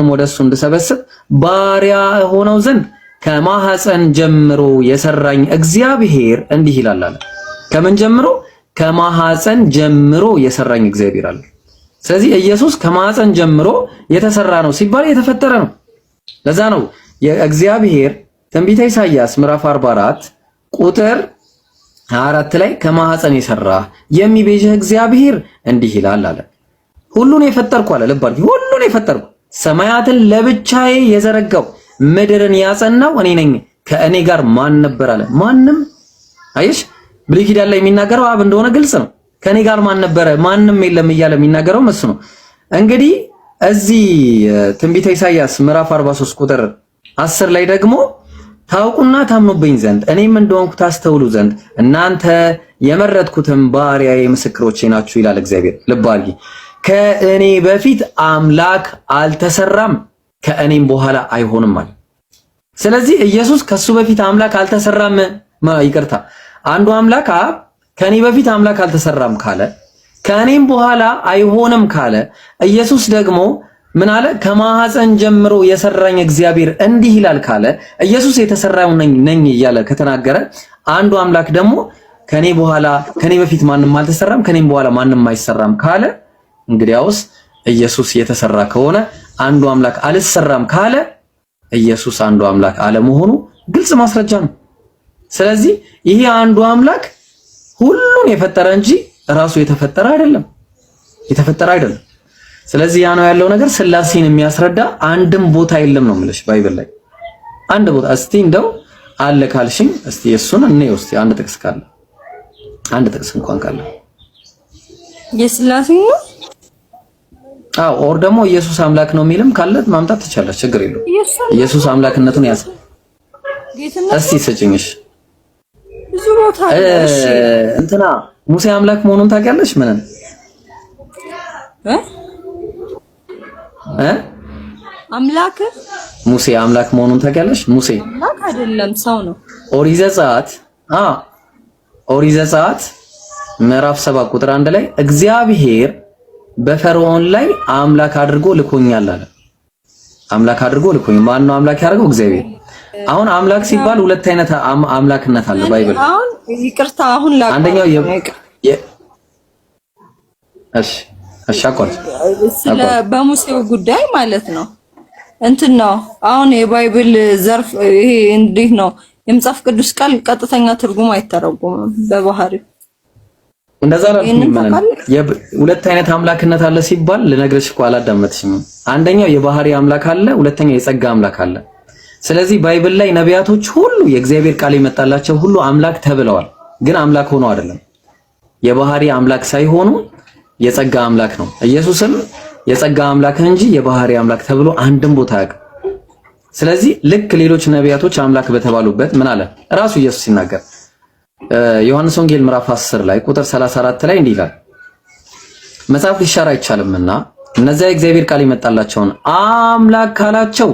ወደሱ እንድሰበስብ ባሪያ ሆነው ዘንድ ከማህፀን ጀምሮ የሰራኝ እግዚአብሔር እንዲህ ይላል አለ። ከምን ጀምሮ? ከማህፀን ጀምሮ የሰራኝ እግዚአብሔር አለ። ስለዚህ ኢየሱስ ከማህፀን ጀምሮ የተሰራ ነው ሲባል የተፈጠረ ነው። ለዛ ነው የእግዚአብሔር ትንቢተ ኢሳይያስ ምዕራፍ 44 ቁጥር 24 ላይ ከማህፀን የሰራ የሚቤዥህ እግዚአብሔር እንዲህ ይላል አለ። ሁሉን የፈጠርኩ አለ። ልብ አድርጊ፣ ሁሉን የፈጠርኩ ሰማያትን ለብቻዬ የዘረጋው ምድርን ያጸናው እኔ ነኝ፣ ከእኔ ጋር ማን ነበር አለ። ማንም። አየሽ፣ ብሉይ ኪዳን ላይ የሚናገረው አብ እንደሆነ ግልጽ ነው። ከእኔ ጋር ማን ነበረ? ማንም የለም እያለ የሚናገረው እሱ ነው። እንግዲህ እዚህ ትንቢተ ኢሳይያስ ምዕራፍ 43 ቁጥር 10 ላይ ደግሞ ታውቁና ታምኑብኝ ዘንድ እኔም እንደሆንኩ ታስተውሉ ዘንድ እናንተ የመረጥኩትም ባሪያዬ ምስክሮቼ ናችሁ ይላል እግዚአብሔር። ልብ አድርጊ። ከእኔ በፊት አምላክ አልተሰራም ከእኔም በኋላ አይሆንም ማለት። ስለዚህ ኢየሱስ ከሱ በፊት አምላክ አልተሰራም፣ ይቅርታ፣ አንዱ አምላክ አብ ከኔ በፊት አምላክ አልተሰራም ካለ፣ ከእኔም በኋላ አይሆንም ካለ፣ ኢየሱስ ደግሞ ምን አለ? ከማህፀን ጀምሮ የሰራኝ እግዚአብሔር እንዲህ ይላል ካለ፣ ኢየሱስ የተሰራው ነኝ እያለ ከተናገረ፣ አንዱ አምላክ ደግሞ ከኔ በፊት ማንም አልተሰራም ከኔም በኋላ ማንም አይሰራም ካለ፣ እንግዲያውስ ኢየሱስ የተሰራ ከሆነ አንዱ አምላክ አልሰራም ካለ ኢየሱስ አንዱ አምላክ አለመሆኑ ግልጽ ማስረጃ ነው። ስለዚህ ይሄ አንዱ አምላክ ሁሉን የፈጠረ እንጂ ራሱ የተፈጠረ አይደለም። ስለዚህ ያ ነው ያለው ነገር። ስላሴን የሚያስረዳ አንድም ቦታ የለም ነው የምልሽ ባይብል ላይ አንድ ቦታ። እስቲ እንደው አለ ካልሽኝ እስቲ እሱን እንየው። እስቲ አንድ ጥቅስ ካለ አንድ ጥቅስ እንኳን ካለ የስላሴ ነው። አዎ ኦር ደግሞ ኢየሱስ አምላክ ነው የሚልም ካለ ማምጣት ትችላለሽ፣ ችግር የለውም። ኢየሱስ አምላክነቱን ያዝ እስቲ ስጭኝሽ። ብዙ ቦታ እሺ፣ እንትና ሙሴ አምላክ መሆኑን ታውቂያለሽ? ምንን አምላክ ሙሴ አምላክ መሆኑን ታውቂያለሽ? ሙሴ አምላክ አይደለም ሰው ነው። ኦሪት ዘጸአት ምዕራፍ 7 ቁጥር 1 ላይ እግዚአብሔር በፈርዖን ላይ አምላክ አድርጎ ልኮኛል አለ። አምላክ አድርጎ ልኮኝ። ማን ነው አምላክ ያደርገው? እግዚአብሔር። አሁን አምላክ ሲባል ሁለት አይነት አምላክነት አለ ባይብል። አሁን ይቅርታ፣ አሁን አንደኛው እሺ አቋርጥ ስለ በሙሴው ጉዳይ ማለት ነው እንትን ነው። አሁን የባይብል ዘርፍ ይሄ እንዴት ነው? የመጽሐፍ ቅዱስ ቃል ቀጥተኛ ትርጉም አይተረጎምም በባህሪው። እንደዛ ሁለት አይነት አምላክነት አለ ሲባል ልነግርሽ እኮ አላዳመጥሽም። አንደኛው የባህሪ አምላክ አለ፣ ሁለተኛው የጸጋ አምላክ አለ። ስለዚህ ባይብል ላይ ነቢያቶች ሁሉ የእግዚአብሔር ቃል የመጣላቸው ሁሉ አምላክ ተብለዋል፣ ግን አምላክ ሆነው አይደለም። የባህሪ አምላክ ሳይሆኑ የጸጋ አምላክ ነው። ኢየሱስም የጸጋ አምላክ እንጂ የባህሪ አምላክ ተብሎ አንድም ቦታ አያውቅም። ስለዚህ ልክ ሌሎች ነቢያቶች አምላክ በተባሉበት ምን አለ ራሱ ኢየሱስ ሲናገር ዮሐንስ ወንጌል ምዕራፍ 10 ላይ ቁጥር 34 ላይ እንዲህ ይላል፣ መጽሐፍ ሊሻር አይቻልምና እነዚያ የእግዚአብሔር ቃል የመጣላቸውን አምላክ ካላቸው፣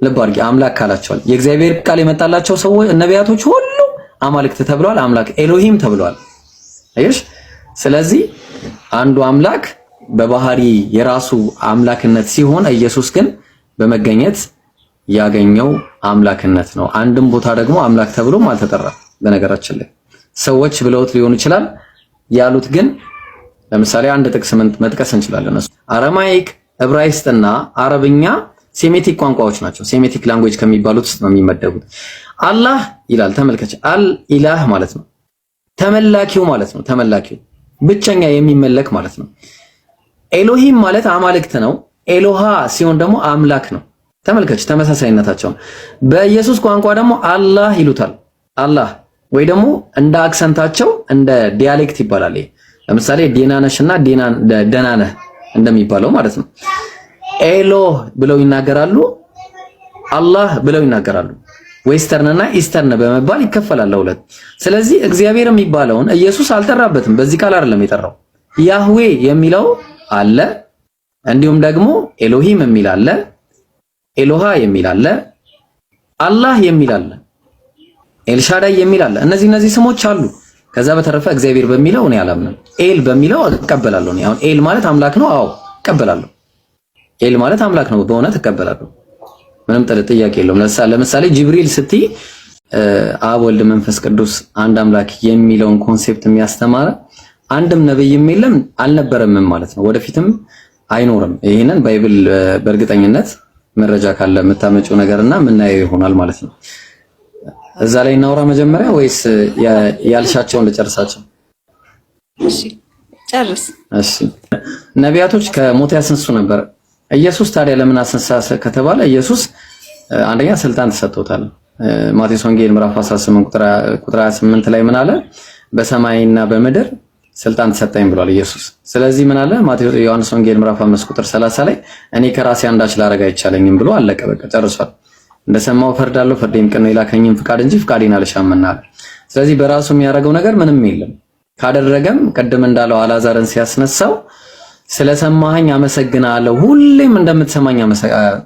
ልብ አድርጊ፣ አምላክ ካላቸው የእግዚአብሔር ቃል የመጣላቸው ሰዎች ነቢያቶች ሁሉ አማልክት ተብለዋል፣ አምላክ ኤሎሂም ተብለዋል። አይሽ? ስለዚህ አንዱ አምላክ በባህሪ የራሱ አምላክነት ሲሆን ኢየሱስ ግን በመገኘት ያገኘው አምላክነት ነው። አንድም ቦታ ደግሞ አምላክ ተብሎም አልተጠራም። በነገራችን ላይ ሰዎች ብለውት ሊሆን ይችላል ያሉት ግን ለምሳሌ አንድ ጥቅስ መጥቀስ እንችላለን። እሱ አረማይክ፣ ዕብራይስጥና አረብኛ ሴሜቲክ ቋንቋዎች ናቸው። ሴሜቲክ ላንጉዌጅ ከሚባሉት ውስጥ ነው የሚመደቡት። አላህ ይላል ተመልከች፣ አል ኢላህ ማለት ነው ተመላኪው ማለት ነው። ተመላኪው ብቸኛ የሚመለክ ማለት ነው። ኤሎሂም ማለት አማልክት ነው። ኤሎሃ ሲሆን ደግሞ አምላክ ነው። ተመልከች ተመሳሳይነታቸውን። በኢየሱስ ቋንቋ ደግሞ አላህ ይሉታል። አላህ ወይ ደግሞ እንደ አክሰንታቸው እንደ ዲያሌክት ይባላል። ለምሳሌ ዴናነሽና ደናነህ እንደሚባለው ማለት ነው። ኤሎህ ብለው ይናገራሉ፣ አላህ ብለው ይናገራሉ። ዌስተርን እና ኢስተርን በመባል ይከፈላል ሁለት። ስለዚህ እግዚአብሔር የሚባለውን ኢየሱስ አልጠራበትም። በዚህ ቃል አይደለም የጠራው። ያህዌ የሚለው አለ፣ እንዲሁም ደግሞ ኤሎሂም የሚል አለ፣ ኤሎሃ የሚል አለ፣ አላህ የሚል አለ፣ ኤልሻዳይ የሚል አለ። እነዚህ ስሞች አሉ። ከዛ በተረፈ እግዚአብሔር በሚለው እኔ አላምንም። ኤል በሚለው እቀበላለሁ። አሁን ኤል ማለት አምላክ ነው። አዎ እቀበላለሁ። ኤል ማለት አምላክ ነው በእውነት እቀበላለሁ። ምንም ጥያቄ የለውም። ለምሳሌ ጅብሪል ስትይ አብ ወልድ መንፈስ ቅዱስ አንድ አምላክ የሚለውን ኮንሴፕት የሚያስተማረ አንድም ነብይም የለም አልነበረምም ማለት ነው። ወደፊትም አይኖርም። ይሄንን ባይብል በእርግጠኝነት መረጃ ካለ የምታመጪው ነገርና የምናየው ይሆናል ማለት ነው። እዛ ላይ እናውራ መጀመሪያ ወይስ ያልሻቸውን ልጨርሳቸው? እሺ ጨርስ። እሺ ነቢያቶች ከሞት ያስነሱ ነበር። ኢየሱስ ታዲያ ለምን አስነሳ ከተባለ ኢየሱስ አንደኛ ስልጣን ተሰጥቶታል። ማቴዎስ ወንጌል ምዕራፍ 18 ቁጥር 28 ላይ ምን አለ? በሰማይና በምድር ስልጣን ተሰጠኝ ብሏል ኢየሱስ። ስለዚህ ምን አለ? ዮሐንስ ወንጌል ምዕራፍ 5 ቁጥር 30 ላይ እኔ ከራሴ አንዳች ላደርግ አይቻለኝም ብሎ አለቀ፣ በቃ ጨርሷል። እንደሰማው ፈርዳለሁ፣ ፍርዴም ቅን ነው፣ የላከኝን ፍቃድ እንጂ ፍቃዴን አልሻምና አለ። ስለዚህ በራሱ የሚያደርገው ነገር ምንም የለም። ካደረገም ቅድም እንዳለው አልዓዛርን ሲያስነሳው ስለሰማኸኝ አመሰግናለሁ፣ ሁሌም እንደምትሰማኝ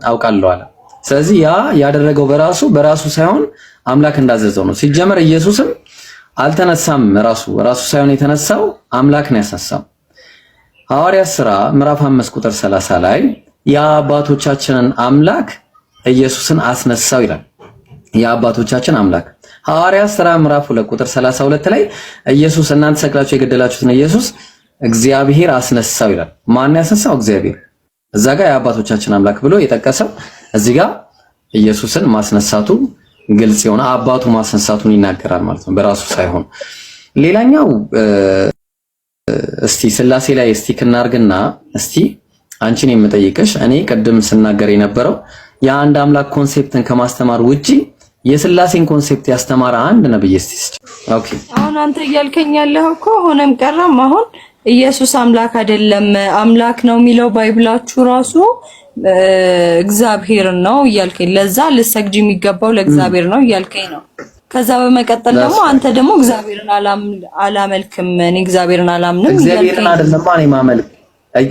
አውቃለሁ አለ። ስለዚህ ያ ያደረገው በራሱ ሳይሆን አምላክ እንዳዘዘው ነው። ሲጀመር ኢየሱስም አልተነሳም፣ ራሱ ሳይሆን የተነሳው አምላክ ነው ያስነሳው። ሐዋርያት ሥራ ምዕራፍ 5 ቁጥር 30 ላይ የአባቶቻችንን አምላክ ኢየሱስን አስነሳው ይላል። የአባቶቻችን አምላክ ሐዋርያት ሥራ ምዕራፍ 2 ቁጥር 32 ላይ ኢየሱስ እናንተ ሰቅላችሁ የገደላችሁትን ኢየሱስ እግዚአብሔር አስነሳው ይላል። ማን ያስነሳው? እግዚአብሔር። እዛ ጋር የአባቶቻችን አምላክ ብሎ የጠቀሰው እዚህ ጋር ኢየሱስን ማስነሳቱ ግልጽ የሆነ አባቱ ማስነሳቱን ይናገራል ማለት ነው፣ በራሱ ሳይሆን። ሌላኛው እስቲ ስላሴ ላይ እስቲ ክናርግና እስቲ አንቺን የምጠይቅሽ እኔ ቅድም ስናገር የነበረው የአንድ አምላክ ኮንሴፕትን ከማስተማር ውጪ የስላሴን ኮንሴፕት ያስተማረ አንድ ነብይ እስቲ። ኦኬ አሁን አንተ እያልከኝ ያለው እኮ ሆነም ቀረም አሁን ኢየሱስ አምላክ አይደለም አምላክ ነው የሚለው ባይብላችሁ ራሱ እግዚአብሔር ነው እያልከኝ፣ ለዛ ልሰግጂ የሚገባው ለእግዚአብሔር ነው እያልከኝ ነው። ከዛ በመቀጠል ደግሞ አንተ ደግሞ እግዚአብሔርን አላመልክም፣ እኔ እግዚአብሔርን አላምንም እያልከኝ። እግዚአብሔርን አይደለም ማን ማመልክ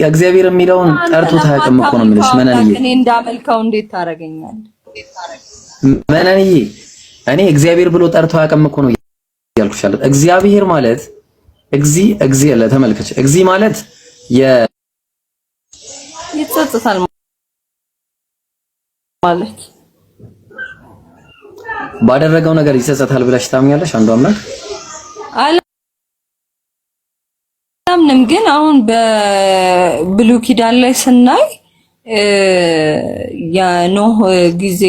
እግዚአብሔር የሚለውን ጠርቶ ታያቅም እኮ ነው የምልሽ። መነንዬ እኔ እንዳመልከው እንዴት ታረጋኛለህ? መነንዬ እኔ እግዚአብሔር ብሎ ጠርቶ ያቅም እኮ ነው ያልኩሽ ያለው። እግዚአብሔር ማለት እግዚ ለተመልከች እግዚ ማለት ይጸጽታል ማለት ባደረገው ነገር ይጸጸታል ብለሽ ታምኛለሽ? አንዱ አምላክ አላምንም። ግን አሁን በብሉይ ኪዳን ላይ ስናይ የኖህ ጊዜ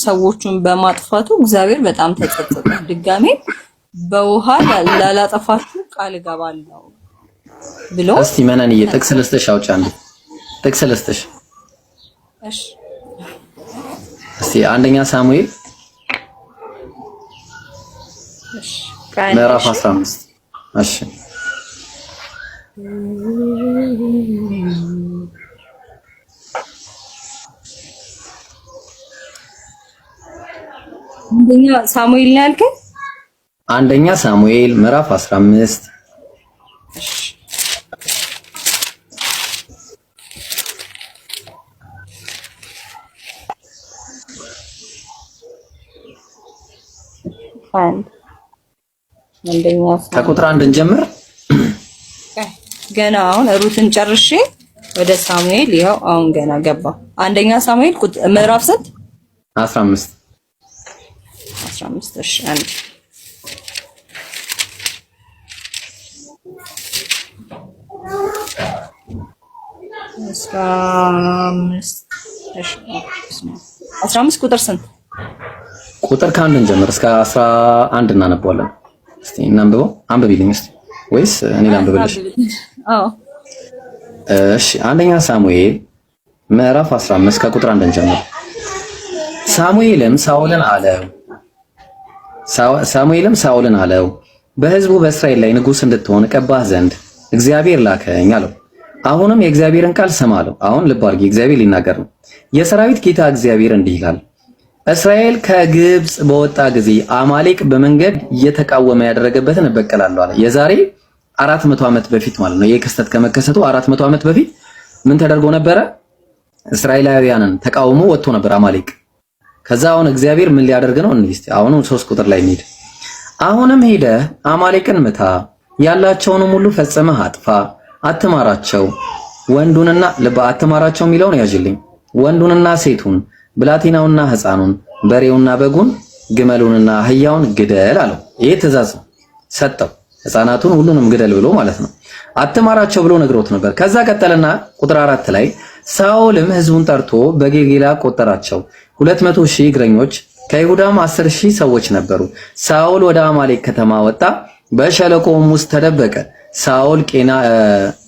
ሰዎቹን በማጥፋቱ እግዚአብሔር በጣም ተጸጸተ። ድጋሜ በውሃ ላላጠፋችሁ ቃል እገባለሁ ብሎ እስቲ መነንዬ ጥቅስ ልስጥሽ፣ አውጪ አንዴ ጥቅስ ልስጥሽ። እሺ እስቲ አንደኛ ሳሙኤል ምዕራፍ 15 እሺ አንደኛ ሳሙኤል ነው ያልከኝ? አንደኛ ሳሙኤል ምዕራፍ 15 ከቁጥር 1 እንጀምር። ገና አሁን ሩትን ጨርሼ ወደ ሳሙኤል ይኸው አሁን ገና ገባ። አንደኛ ሳሙኤል ምዕራፍ ስንት? 15 እሺ አንድ አስራ አምስት ቁጥር ስንት? ቁጥር ከአንድ እንጀምር እስከ 11 እናነባዋለን። እስቲ እናንብበው። አንብቢልኝ እስቲ ወይስ እኔ ላንብብልሽ? አዎ እሺ። አንደኛ ሳሙኤል ምዕራፍ 15 ከቁጥር 1 እንጀምር። ሳሙኤልም ሳኦልን አለው በሕዝቡ በእስራኤል ላይ ንጉሥ እንድትሆን ቀባህ ዘንድ እግዚአብሔር ላከኝ አለው። አሁንም የእግዚአብሔርን ቃል ስማ አለው። አሁን ልብ አድርጊ፣ እግዚአብሔር ሊናገር ነው። የሰራዊት ጌታ እግዚአብሔር እንዲህ ይላል፣ እስራኤል ከግብጽ በወጣ ጊዜ አማሌቅ በመንገድ እየተቃወመ ያደረገበትን እበቀላለሁ አለ። የዛሬ 400 ዓመት በፊት ማለት ነው። ይህ ክስተት ከመከሰቱ 400 ዓመት በፊት ምን ተደርጎ ነበረ? እስራኤላውያንን ተቃውሞ ወጥቶ ነበር አማሌቅ። ከዛ አሁን እግዚአብሔር ምን ሊያደርግ ነው? እንግዲህ አሁን 3 ቁጥር ላይ እንሂድ። አሁንም ሄደህ አማሌቅን ምታ፣ ያላቸውንም ሁሉ ፈጽመህ አጥፋ፣ አትማራቸው፣ ወንዱንና አትማራቸው የሚለውን ያዥልኝ። ወንዱንና ሴቱን፣ ብላቴናውንና ሕፃኑን፣ በሬውንና በጉን፣ ግመሉንና አህያውን ግደል አለው። ይሄ ትእዛዝ ነው ሰጠው። ሕፃናቱን ሁሉንም ግደል ብሎ ማለት ነው። አትማራቸው ብሎ ነግሮት ነበር። ከዛ ቀጠለና ቁጥር 4 ላይ ሳኦልም ሕዝቡን ጠርቶ በጌልጌላ ቆጠራቸው 200,000 እግረኞች ከይሁዳም 10,000 ሰዎች ነበሩ። ሳኦል ወደ አማሌቅ ከተማ ወጣ፣ በሸለቆውም ውስጥ ተደበቀ። ሳኦል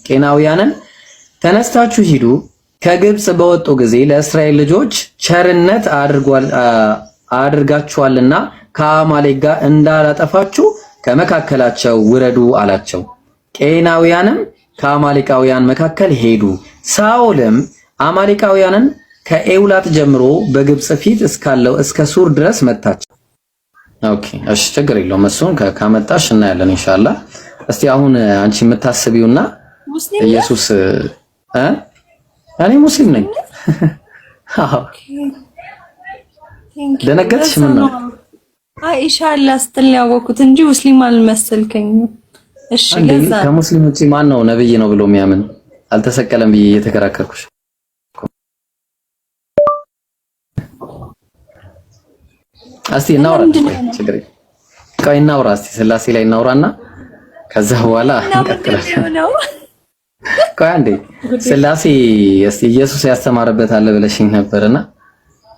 ቄናውያንን ተነስታችሁ ሂዱ፣ ከግብጽ በወጡ ጊዜ ለእስራኤል ልጆች ቸርነት አድርጋችኋልና ከአማሌቅ ጋር እንዳላጠፋችሁ ከመካከላቸው ውረዱ አላቸው። ቄናውያንም ከአማሌቃውያን መካከል ሄዱ። ሳኦልም አማሌቃውያንን ከኤውላጥ ጀምሮ በግብጽ ፊት እስካለው እስከ ሱር ድረስ መታቸው። ኦኬ እሺ፣ ችግር የለውም። እሱን ካመጣሽ እናያለን ኢንሻአላህ። እስቲ አሁን አንቺ የምታስቢውና ኢየሱስ እኔ ሙስሊም ነኝ። አዎ ደነገጥሽ? ምን ነው? አይ ኢንሻአላህ ስትል ያወኩት እንጂ ሙስሊም አልመሰልከኝም። እሺ ለዛ ከሙስሊም ውጪ ማን ነው ነብይ ነው ብሎ የሚያምን? አልተሰቀለም ብዬ እየተከራከርኩሽ። እስቲ እናውራ። ቆይ እናውራ እስቲ ስላሴ ላይ እናውራና ከዛ በኋላ እንቀጥላለን። ቆይ አንዴ ስላሴ እስቲ ኢየሱስ ያስተማረበት አለ ብለሽኝ ነበርና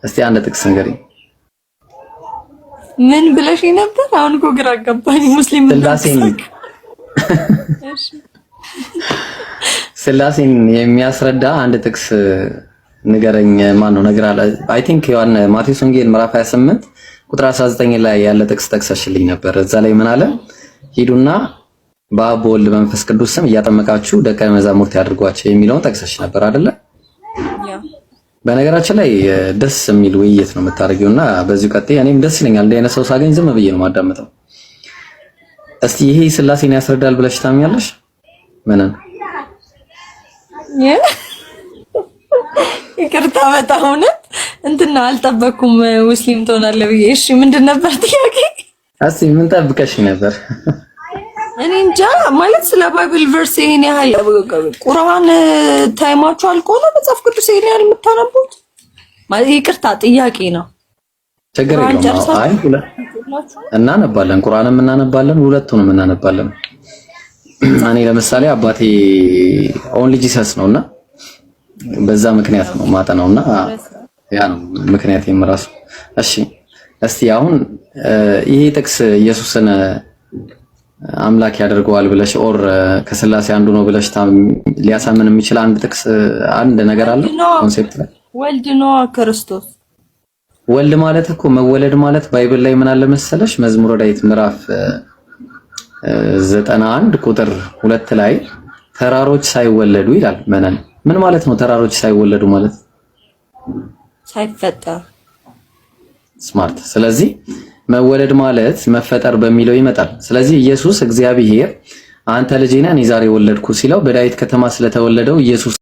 እስቲ አንድ ጥቅስ ንገሪኝ። ምን ብለሽኝ ነበር? አሁን እኮ ግራ አጋባኝ። ሙስሊም ስላሴን የሚያስረዳ አንድ ጥቅስ ንገረኝ። ማን ነው ነገር አለ? አይ ቲንክ ማቴዎስ ወንጌል ምዕራፍ 28 ቁጥር 19 ላይ ያለ ጥቅስ ጠቅሰሽልኝ ነበር። እዛ ላይ ምን አለ? ሂዱና በአብ በወልድ በመንፈስ ቅዱስ ስም እያጠመቃችሁ ደቀ መዛሙርት ያድርጓቸው የሚለውን ጠቅሰሽ ነበር አይደለ? በነገራችን ላይ ደስ የሚል ውይይት ነው የምታደርጊውና በዚሁ ቀጥይ። እኔም ደስ ይለኛል እንደ አይነት ሰው ሳገኝ ዝም ብዬ ነው ማዳመጠው። እስቲ ይሄ ስላሴን ያስረዳል ብለሽ ታምኛለሽ? ምንን? ይቅርታ በጣም እውነት እንትና አልጠበኩም ሙስሊም ትሆናለህ ብዬ። እሺ ምንድን ነበር ጥያቄ? እስቲ ምን ጠብቀሽ ነበር? እኔ እንጃ ማለት ስለ ባይብል ቨርስ ይሄን ያህል ቁርአን ታይማችሁ አልቆነ መጽሐፍ ቅዱስ ይሄን ያህል የምታነቡት ማለት ይቅርታ ጥያቄ ነው። ችግር የለውም። አይ እናነባለን፣ ቁርአንም እናነባለን፣ ሁለቱንም እናነባለን። እኔ ለምሳሌ አባቴ ኦንሊ ጂሰስ ነውና በዛ ምክንያት ነው ማጠናውና ያ ነው ምክንያት የምራሱ። እሺ እስቲ አሁን ይሄ ጥቅስ ኢየሱስን አምላክ ያደርገዋል ብለሽ ኦር ከስላሴ አንዱ ነው ብለሽ ሊያሳምን የሚችል አንድ ጥቅስ አንድ ነገር አለ ኮንሴፕት ላይ? ወልድ ነው ክርስቶስ። ወልድ ማለት እኮ መወለድ ማለት ባይብል ላይ ምን አለ መሰለሽ? መዝሙረ ዳዊት ምዕራፍ 91 ቁጥር 2 ላይ ተራሮች ሳይወለዱ ይላል። ምን ማለት ነው ተራሮች ሳይወለዱ ማለት? ሳይፈጠር። ስማርት። ስለዚህ መወለድ ማለት መፈጠር በሚለው ይመጣል። ስለዚህ ኢየሱስ እግዚአብሔር አንተ ልጄ ነህ እኔ ዛሬ ወለድኩ ሲለው በዳዊት ከተማ ስለተወለደው ኢየሱስ